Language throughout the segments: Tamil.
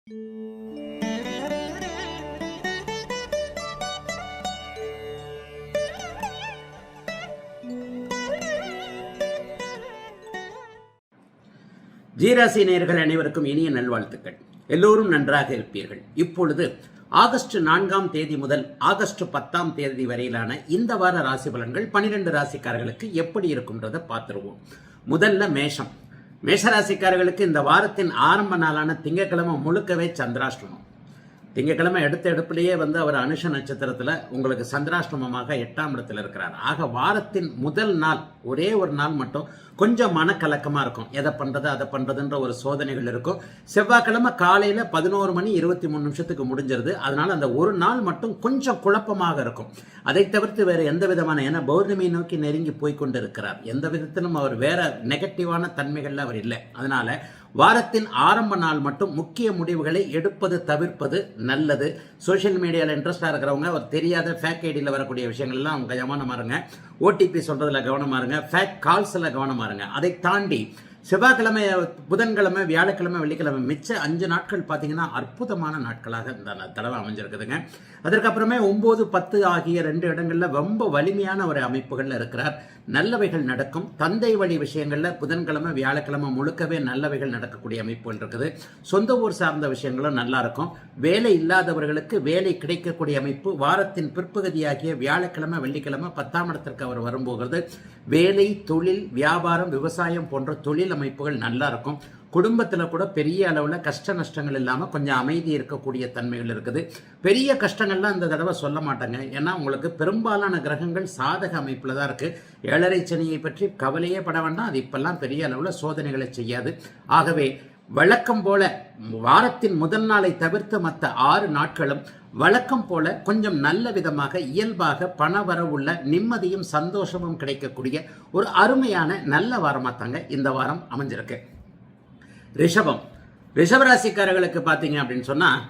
ஜீராசி நேயர்கள் அனைவருக்கும் இனிய நல்வாழ்த்துக்கள். எல்லோரும் நன்றாக இருப்பீர்கள். இப்பொழுது ஆகஸ்ட் 4ஆம் தேதி முதல் ஆகஸ்ட் 10ஆம் தேதி வரையிலான இந்த வார ராசி பலன்கள் 12 ராசிக்காரர்களுக்கு எப்படி இருக்கும்ன்றதை பார்த்துருவோம். முதல்ல மேஷம். மேஷராசிக்காரர்களுக்கு இந்த வாரத்தின் ஆரம்ப நாளான திங்கட்கிழமை முழுக்கவே சந்திராஷ்டமம். திங்கட்கிழமை எடுப்பிலேயே அவர் அனுஷ நட்சத்திரத்தில் உங்களுக்கு சந்திராஷ்டமமாக 8ஆம் இடத்துல இருக்கிறார். ஆக வாரத்தின் முதல் நாள் ஒரே ஒரு நாள் மட்டும் கொஞ்சம் மனக்கலக்கமாக இருக்கும். எதை பண்ணுறது அதை பண்ணுறதுன்ற ஒரு சோதனைகள் இருக்கும். செவ்வாய்க்கிழமை காலையில் 11:23 முடிஞ்சிருது. அதனால் அந்த ஒரு நாள் மட்டும் கொஞ்சம் குழப்பமாக இருக்கும். அதை தவிர்த்து வேறு எந்த விதமான, ஏன்னா பௌர்ணமியை நோக்கி நெருங்கி போய்கொண்டு இருக்கிறார். எந்த விதத்திலும் அவர் வேற நெகட்டிவான தன்மைகளில் அவர் இல்லை. அதனால வாரத்தின் ஆரம்ப நாள் மட்டும் முக்கிய முடிவுகளை எடுப்பது தவிர்ப்பது நல்லது. சோஷியல் மீடியாவில் இன்ட்ரெஸ்டாக இருக்கிறவங்க ஒரு தெரியாத ஃபேக் ஐடியில் வரக்கூடிய விஷயங்கள்லாம் அவங்க கவனமாக இருங்க. ஓடிபி சொல்கிறதுல கவனமாக இருங்க. ஃபேக் கால்ஸில் கவனமாக இருங்க. அதை தாண்டி செவ்வாய்க்கிழமை, புதன்கிழமை, வியாழக்கிழமை, வெள்ளிக்கிழமை மிச்ச 5 நாட்கள் பார்த்தீங்கன்னா அற்புதமான நாட்களாக இந்த தடவை அமைஞ்சிருக்குதுங்க. அதற்கப்புறமே 9, 10 ஆகிய 2 இடங்களில் ரொம்ப வலிமையான ஒரு அமைப்புகளில் இருக்கிறார். நல்லவைகள் நடக்கும். தந்தை வழி விஷயங்களில் புதன்கிழமை, வியாழக்கிழமை முழுக்கவே நல்லவைகள் நடக்கக்கூடிய அமைப்புகள் இருக்குது. சொந்த ஊர் சார்ந்த விஷயங்களும் நல்லா இருக்கும். வேலை இல்லாதவர்களுக்கு வேலை கிடைக்கக்கூடிய அமைப்பு. வாரத்தின் பிற்பகுதியாகிய வியாழக்கிழமை, வெள்ளிக்கிழமை 10ஆம் இடத்திற்கு அவர் வரும்போது வேலை, தொழில், வியாபாரம், விவசாயம் போன்ற தொழில் அமைப்புகள் நல்லா இருக்கும். குடும்பத்தில் கூட பெரிய அளவில் கஷ்ட நஷ்டங்கள் இல்லாமல் கொஞ்சம் அமைதி இருக்கக்கூடிய தன்மைகள் இருக்குது. பெரிய கஷ்டங்கள்லாம் இந்த தடவை சொல்ல மாட்டாங்க. ஏன்னா உங்களுக்கு பெரும்பாலான கிரகங்கள் சாதக அமைப்பில் தான் இருக்குது. 7.5 சனியை பற்றி கவலையே பட வேண்டாம். அது இப்பெல்லாம் பெரிய அளவில் சோதனைகளை செய்யாது. ஆகவே வழக்கம் போல வாரத்தின் முதல் நாளை தவிர்த்து மற்ற 6 நாட்களும் வழக்கம் போல கொஞ்சம் நல்ல விதமாக இயல்பாக பண வரவுள்ள நிம்மதியும் சந்தோஷமும் கிடைக்கக்கூடிய ஒரு அருமையான நல்ல வாரமாக தாங்க இந்த வாரம் அமைஞ்சிருக்கு. ரிஷபம். ரிஷபராசிக்காரர்களுக்கு பார்த்தீங்க அப்படின்னு சொன்னால்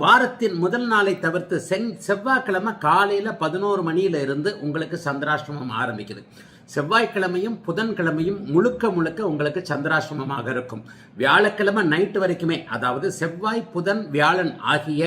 வாரத்தின் முதல் நாளை தவிர்த்து செவ்வாய்க்கிழமை காலையில் 11 மணியிலிருந்து உங்களுக்கு சந்திராஷ்டமம் ஆரம்பிக்குது. செவ்வாய்க்கிழமையும் புதன்கிழமையும் முழுக்க உங்களுக்கு சந்திராஷ்டமமாக இருக்கும். வியாழக்கிழமை நைட்டு வரைக்குமே, அதாவது செவ்வாய், புதன், வியாழன் ஆகிய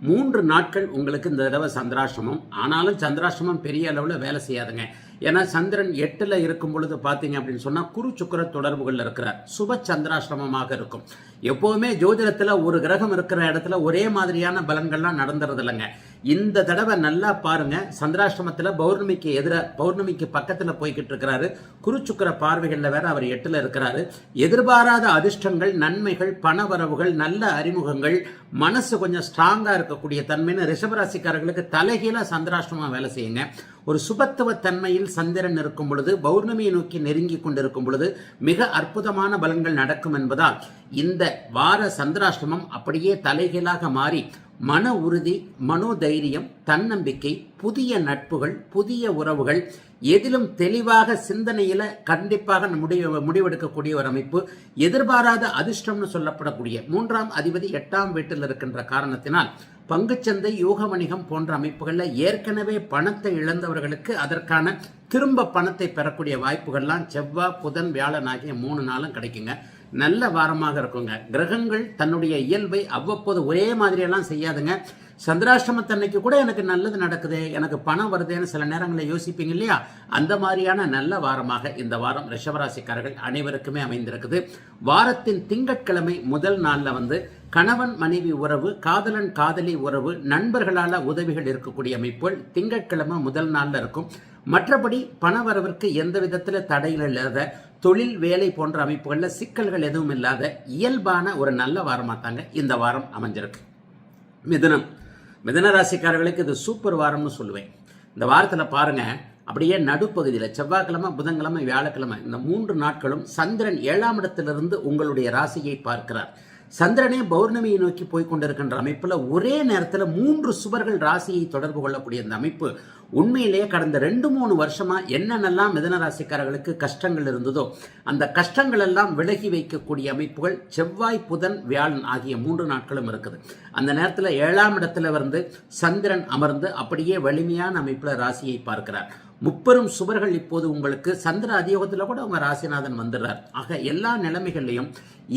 3 நாட்கள் உங்களுக்கு இந்த தடவை சந்திராஷ்டமம். ஆனாலும் சந்திராஷ்டமம் பெரிய அளவில் வேலை செய்யாதுங்க. ஏன்னா சந்திரன் 8ல் இருக்கும் பொழுது பார்த்தீங்க அப்படின்னு சொன்னால் குரு சுக்கிர தொடர்புகள் இருக்கிறார். சுப சந்திராஷ்டமமாக இருக்கும். எப்போவுமே ஜோதிடத்தில் ஒரு கிரகம் இருக்கிற இடத்துல ஒரே மாதிரியான பலன்கள்லாம் நடந்துறது இல்லைங்க. இந்த தடவை நல்லா பாருங்க. சந்திராஷ்டமத்தில் பௌர்ணமிக்கு பக்கத்தில் போய்கிட்டு இருக்கிறாரு. குரு சுக்கிர பார்வைகளில் வேற அவர் 8ல் இருக்கிறாரு. எதிர்பாராத அதிர்ஷ்டங்கள், நன்மைகள், பணவரவுகள், நல்ல அறிமுகங்கள், மனசு கொஞ்சம் ஸ்ட்ராங்கா இருக்கக்கூடிய தன்மைன்னு ரிஷபராசிக்காரர்களுக்கு தலைகீழா சந்திராஷ்டமா வேலை செய்யுங்க. ஒரு சுபத்துவ தன்மையில் சந்திரன் இருக்கும் பொழுது, பௌர்ணமியை நோக்கி நெருங்கி கொண்டிருக்கும் பொழுது மிக அற்புதமான பலன்கள் நடக்கும் என்பதால் இந்த வார சந்திராஷ்டமம் அப்படியே தலைகீழாக மாறி மன உறுதி, மனோதைரியம், தன்னம்பிக்கை, புதிய நட்புகள், புதிய உறவுகள், எதிலும் தெளிவாக சிந்தனையில கண்டிப்பாக முடிவெடுக்கக்கூடிய ஒரு அமைப்பு. எதிர்பாராத அதிர்ஷ்டம்னு சொல்லப்படக்கூடிய 3ஆம் அதிபதி 8ஆம் வீட்டில் இருக்கின்ற காரணத்தினால் பங்குச்சந்தை, யோக வணிகம் போன்ற அமைப்புகளில் ஏற்கனவே பணத்தை இழந்தவர்களுக்கு அதற்கான திரும்ப பணத்தை பெறக்கூடிய வாய்ப்புகள்லாம் செவ்வாய், புதன், வியாழன் ஆகிய 3 நாளும் கிடைக்குங்க. நல்ல வாரமாக இருக்குங்க. கிரகங்கள் தன்னுடைய இயல்பை அவ்வப்போது ஒரே மாதிரியெல்லாம் செய்யாதுங்க. சந்திராஷ்டமத்தன்னைக்கு கூட எனக்கு நல்லது நடக்குது, எனக்கு பணம் வருதுன்னு சில நேரங்களில் யோசிப்பீங்க இல்லையா? அந்த மாதிரியான நல்ல வாரமாக இந்த வாரம் ரிஷபராசிக்காரர்கள் அனைவருக்குமே அமைந்திருக்குது. வாரத்தின் திங்கட்கிழமை முதல் நாளில் கணவன் மனைவி உறவு, காதலன் காதலி உறவு, நண்பர்களால் உதவிகள் இருக்கக்கூடிய அமைப்புகள் திங்கட்கிழமை முதல் நாளில் இருக்கும். மற்றபடி பணவரவிற்கு எந்த விதத்தில் தடைகள் இல்லாத, தொழில், வேலை போன்ற அமைப்புகளில் சிக்கல்கள் எதுவும் இல்லாத இயல்பான ஒரு நல்ல வாரமாக தாங்க இந்த வாரம் அமைஞ்சிருக்கு. மிதுன ராசிக்காரர்களுக்கு இது சூப்பர் வாரம்னு சொல்லுவேன். இந்த வாரத்தில் பாருங்க, அப்படியே நடுப்பகுதியில் செவ்வாய்க்கிழமை, புதன்கிழமை, வியாழக்கிழமை இந்த 3 நாட்களும் சந்திரன் 7ஆம் இடத்திலிருந்து உங்களுடைய ராசியை பார்க்கிறார். சந்திரனே பௌர்ணமியை நோக்கி போய்கொண்டிருக்கின்ற அமைப்புல ஒரே நேரத்தில் 3 சுவர்கள் ராசியை தொடர்பு கொள்ளக்கூடிய இந்த அமைப்பு உண்மையிலேயே கடந்த 2-3 வருஷமா என்னென்னலாம் மிதுன ராசிக்காரர்களுக்கு கஷ்டங்கள் இருந்ததோ அந்த கஷ்டங்கள் எல்லாம் விலகி வைக்கக்கூடிய அமைப்புகள் செவ்வாய், புதன், வியாழன் ஆகிய 3 நாட்களும் இருக்குது. அந்த நேரத்தில் 7ஆம் இடத்துல சந்திரன் அமர்ந்து அப்படியே வலிமையான அமைப்புல ராசியை பார்க்கிறார். முப்பெரும் சுவர்கள் இப்போது உங்களுக்கு சந்திர அதியோகத்தில் கூட உங்க ராசிநாதன் வந்துடுறார். ஆக எல்லா நிலைமைகள்லையும்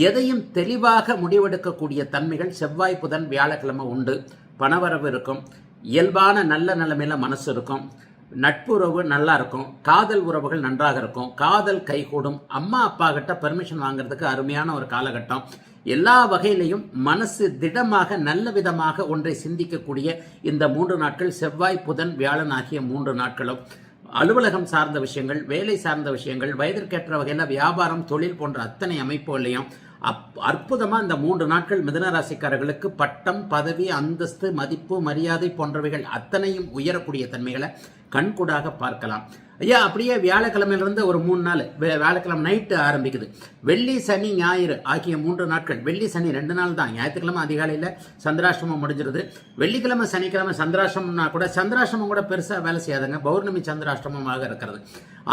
எதையும் தெளிவாக முடிவெடுக்கக்கூடிய தன்மைகள் செவ்வாய் புதன் வியாழக்கிழமை உண்டு. பணவரவு இருக்கும், இயல்பான நல்ல நிலைமையில மனசு இருக்கும், நட்பு உறவு நல்லா இருக்கும், காதல் உறவுகள் நன்றாக இருக்கும், காதல் கைகூடும், அம்மா அப்பா கிட்ட பெர்மிஷன் வாங்குறதுக்கு அருமையான ஒரு காலகட்டம். எல்லா வகையிலையும் மனசு திடமாக நல்ல விதமாக ஒன்றை சிந்திக்கக்கூடிய இந்த 3 நாட்கள், செவ்வாய் புதன் வியாழன் ஆகிய 3 நாட்களும் அலுவலகம் சார்ந்த விஷயங்கள், வேலை சார்ந்த விஷயங்கள், வயதிற்கேற்ற வகையில் வியாபாரம், தொழில் போன்ற அத்தனை அமைப்புகளையும் அற்புதமா இந்த 3 நாட்கள் மிதுன ராசிக்காரர்களுக்கு பட்டம், பதவி, அந்தஸ்து, மதிப்பு, மரியாதை போன்றவைகள் அத்தனையும் உயரக்கூடிய தன்மைகளை கண்கூடாக பார்க்கலாம். ஐயா அப்படியே வியாழக்கிழமையிலிருந்து ஒரு 3 நாள், வியாழக்கிழமை நைட்டு ஆரம்பிக்குது. வெள்ளி சனி ஞாயிறு ஆகிய 3 நாட்கள், வெள்ளி சனி 2 நாள் தான். ஞாயிற்றுக்கிழமை அதிகாலையில் சந்திராஷ்டமம் முடிஞ்சிருது. வெள்ளிக்கிழமை சனிக்கிழமை சந்திராஷ்டமம்னா கூட சந்திராஷ்டமம் கூட பெருசாக வேலை செய்யாதுங்க. பௌர்ணமி சந்திராஷ்டமமாக இருக்கிறது.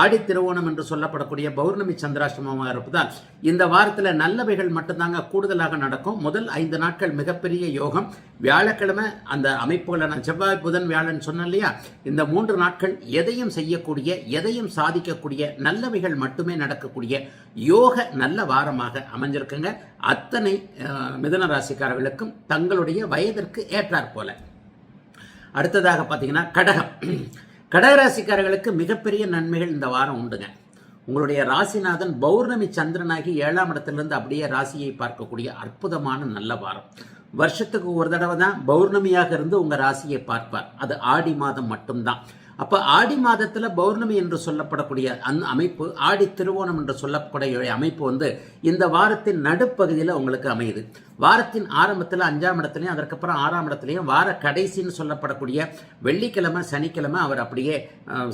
ஆடி திருவோணம் என்று சொல்லப்படக்கூடிய பௌர்ணமி சந்திராஷ்டமமாக இருப்பதால் இந்த வாரத்தில் நல்லவைகள் மட்டும்தாங்க கூடுதலாக நடக்கும். முதல் 5 நாட்கள் மிகப்பெரிய யோகம். வியாழக்கிழமை அந்த அமைப்புகளை நான் செவ்வாய் புதன் வியாழன் சொன்னேன் இல்லையா, இந்த 3 நாட்கள் எதையும் செய்யக்கூடிய, எதையும் சாதிக்கக்கூடிய, நல்லவைகள் மட்டுமே நடக்கக்கூடிய யோக நல்ல வாரமாக அமைஞ்சிருக்குங்க. அத்தனை மிதுன ராசிக்காரர்களுக்கும் தங்களுடைய வயதிற்கு ஏற்றாற் போல. அடுத்ததாக பார்த்தீங்கன்னா கடகம். கடகராசிக்காரர்களுக்கு மிகப்பெரிய நன்மைகள் இந்த வாரம் உண்டுங்க. உங்களுடைய ராசிநாதன் பௌர்ணமி சந்திரனாகி 7ஆம் இடத்திலிருந்து அப்படியே ராசியை பார்க்கக்கூடிய அற்புதமான நல்ல வாரம். வருஷத்துக்கு ஒரு தடவை தான் பௌர்ணமியாக இருந்து உங்க ராசியை பார்ப்பார். அது ஆடி மாதம் மட்டும்தான். அப்ப ஆடி மாதத்துல பௌர்ணமி என்று சொல்லப்படக்கூடிய அந்த அமைப்பு, ஆடி திருவோணம் என்று சொல்லப்படக்கூடிய அமைப்பு இந்த வாரத்தின் நடுப்பகுதியில் உங்களுக்கு அமையுது. வாரத்தின் ஆரம்பத்தில் 5ஆம் இடத்துலையும் அதற்கப்புறம் 6ஆம் இடத்துலையும் வார கடைசின்னு சொல்லப்படக்கூடிய வெள்ளிக்கிழமை சனிக்கிழமை அவர் அப்படியே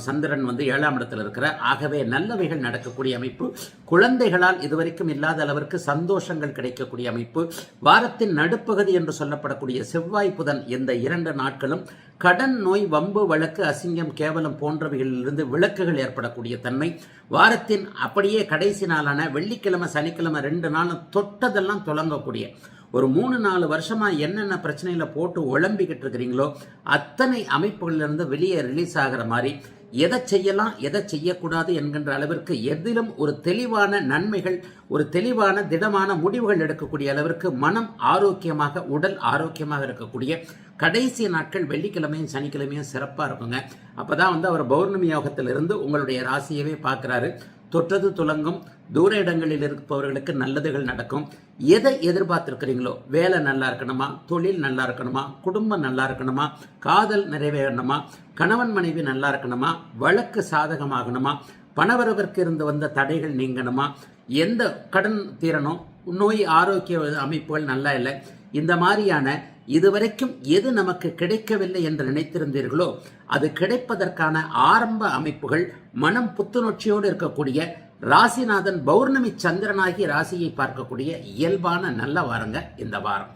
சந்திரன் 7ஆம் இடத்தில் இருக்கிறார். ஆகவே நல்லவைகள் நடக்கக்கூடிய அமைப்பு, குழந்தைகளால் இதுவரைக்கும் இல்லாத அளவிற்கு சந்தோஷங்கள் கிடைக்கக்கூடிய அமைப்பு. வாரத்தின் நடுப்பகுதி என்று சொல்லப்படக்கூடிய செவ்வாய் புதன் இந்த 2 நாட்களும் கடன், நோய், வம்பு, வழக்கு, அசிங்கம், கேவலம் போன்றவைகளிலிருந்து விளக்குகள் ஏற்படக்கூடிய தன்மை. வாரத்தின் அப்படியே கடைசி நாளான வெள்ளிக்கிழமை சனிக்கிழமை 2 நாளும் தொட்டதெல்லாம் தொடங்கக்கூடிய ஒரு 3-4 வருஷமா என்னென்ன பிரச்சனையில போட்டு உழம்பிக்கிட்டு இருக்கிறீங்களோ அத்தனை அமைப்புகளிலிருந்து வெளியே ரிலீஸ் ஆகிற மாதிரி, எதை செய்யலாம் எதை செய்யக்கூடாது என்கின்ற அளவிற்கு எதிலும் ஒரு தெளிவான நன்மைகள், ஒரு தெளிவான திடமான முடிவுகள் எடுக்கக்கூடிய அளவிற்கு மனம் ஆரோக்கியமாக, உடல் ஆரோக்கியமாக இருக்கக்கூடிய கடைசி நாட்கள் வெள்ளிக்கிழமையும் சனிக்கிழமையும் சிறப்பாக இருக்குங்க. அப்பதான் அவர் பௌர்ணமி யோகத்திலிருந்து உங்களுடைய ராசியவே பார்க்கிறாரு. தொட்டது துலங்கும். தூர இடங்களில் இருப்பவர்களுக்கு நல்லதுகள் நடக்கும். எதை எதிர்பார்த்திருக்கிறீங்களோ, வேலை நல்லா இருக்கணுமா, தொழில் நல்லா இருக்கணுமா, குடும்பம் நல்லா இருக்கணுமா, காதல் நிறைவேறணுமா, கணவன் மனைவி நல்லா இருக்கணுமா, வழக்கு சாதகமாகணுமா, பணவரவிற்கு இருந்து வந்த தடைகள் நீங்கணுமா, எந்த கடன் தீரணும், நோய் ஆரோக்கிய அமைப்புகள் நல்லா இல்லை, இந்த மாதிரியான இதுவரைக்கும் எது நமக்கு கிடைக்கவில்லை என்று நினைத்திருந்தீர்களோ அது கிடைப்பதற்கான ஆரம்ப அமைப்புகள், மனம் புத்துணர்ச்சியோடு இருக்கக்கூடிய, ராசிநாதன் பௌர்ணமி சந்திரனாகி ராசியை பார்க்கக்கூடிய இயல்பான நல்ல வாரங்க இந்த வாரம்.